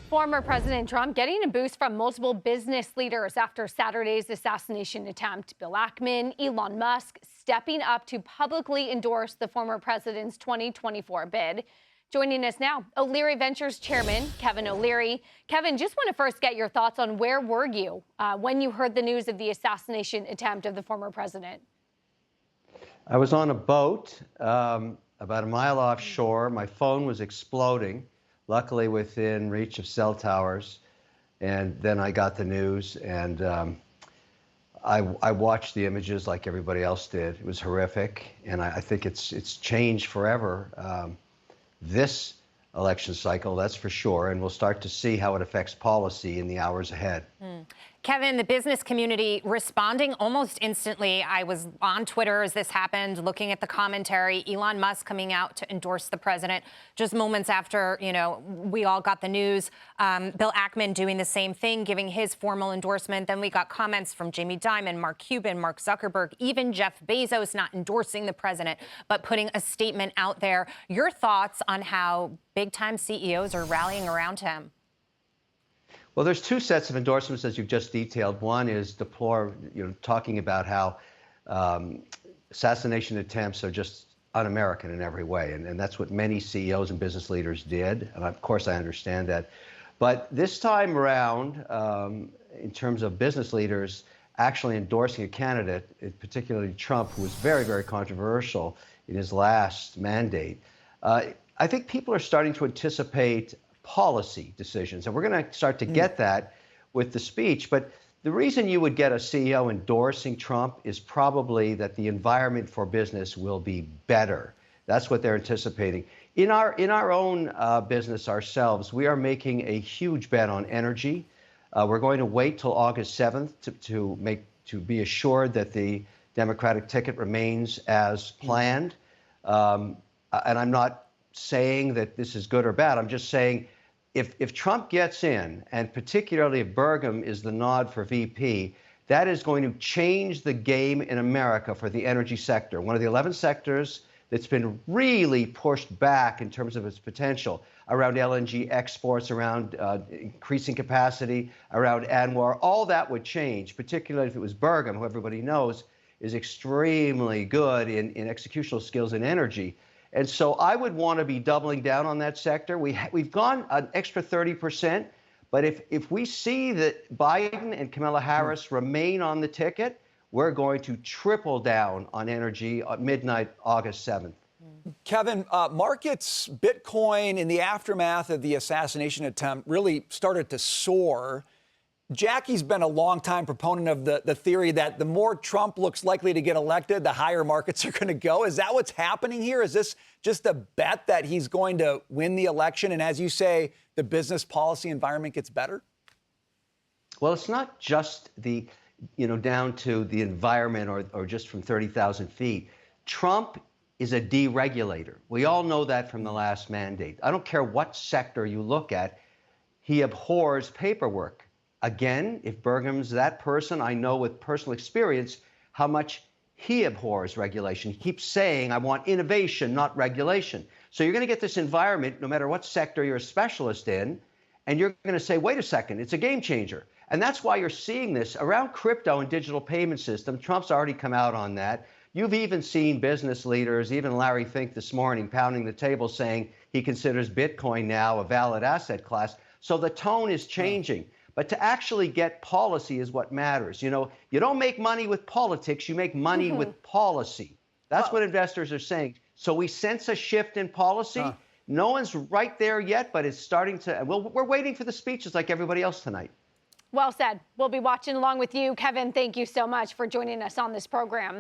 Former President Trump getting a boost from multiple business leaders after Saturday's assassination attempt. Bill Ackman, Elon Musk stepping up to publicly endorse the former president's 2024 bid. Joining us now, OLeary Ventures Chairman Kevin OLeary. Kevin, just want to first get your thoughts on where were you when you heard the news of the assassination attempt of the former president? I was on a boat about a mile offshore. My phone was exploding, luckily within reach of cell towers. And then I got the news, and I watched the images like everybody else did. It was horrific, and I think it's changed forever. This election cycle, that's for sure, and we'll start to see how it affects policy in the hours ahead. Kevin, the business community responding almost instantly. I was on Twitter as this happened, looking at the commentary. Elon Musk coming out to endorse the president just moments after, we all got the news. Bill Ackman doing the same thing, giving his formal endorsement. Then we got comments from Jamie Dimon, Mark Cuban, Mark Zuckerberg, even Jeff Bezos not endorsing the president, but putting a statement out there. Your thoughts on how big-time CEOs are rallying around him? Well, there's two sets of endorsements, as you've just detailed. One is talking about how assassination attempts are just un-American in every way. And that's what many CEOs and business leaders did. And of course, I understand that. But this time around, in terms of business leaders actually endorsing a candidate, particularly Trump, who was very, very controversial in his last mandate, I think people are starting to anticipate policy decisions. And we're going to start to get that with the speech. But the reason you would get a CEO endorsing Trump is probably that the environment for business will be better. That's what they're anticipating. In our own business ourselves, we are making a huge bet on energy. We're going to wait till August 7th to be assured that the Democratic ticket remains as planned. And I'm not saying that this is good or bad. I'm just saying if Trump gets in, and particularly if Burgum is the nod for VP, that is going to change the game in America for the energy sector. One of the 11 sectors that's been really pushed back in terms of its potential around LNG exports, around increasing capacity, around ANWR, all that would change, particularly if it was Burgum, who everybody knows is extremely good in executional skills in energy. And so I would want to be doubling down on that sector. We've gone an extra 30%, but if we see that Biden and Kamala Harris remain on the ticket, we're going to triple down on energy at midnight, August 7th. Kevin, markets, Bitcoin in the aftermath of the assassination attempt really started to soar. Jackie's been a longtime proponent of the theory that the more Trump looks likely to get elected, the higher markets are going to go. Is that what's happening here? Is this just a bet that he's going to win the election? And as you say, the business policy environment gets better? Well, it's not just down to the environment or just from 30,000 feet. Trump is a deregulator. We all know that from the last mandate. I don't care what sector you look at. He abhors paperwork. Again, if Burgum's that person, I know with personal experience how much he abhors regulation. He keeps saying, I want innovation, not regulation. So you're going to get this environment, no matter what sector you're a specialist in, and you're going to say, wait a second, it's a game changer. And that's why you're seeing this around crypto and digital payment system. Trump's already come out on that. You've even seen business leaders, even Larry Fink this morning, pounding the table saying he considers Bitcoin now a valid asset class. So the tone is changing. But to actually get policy is what matters. You don't make money with politics, you make money with policy. That's what investors are saying. So we sense a shift in policy. No one's right there yet, but it's starting to. Well, we're waiting for the speeches like everybody else tonight. Well said. We'll be watching along with you. Kevin, thank you so much for joining us on this program.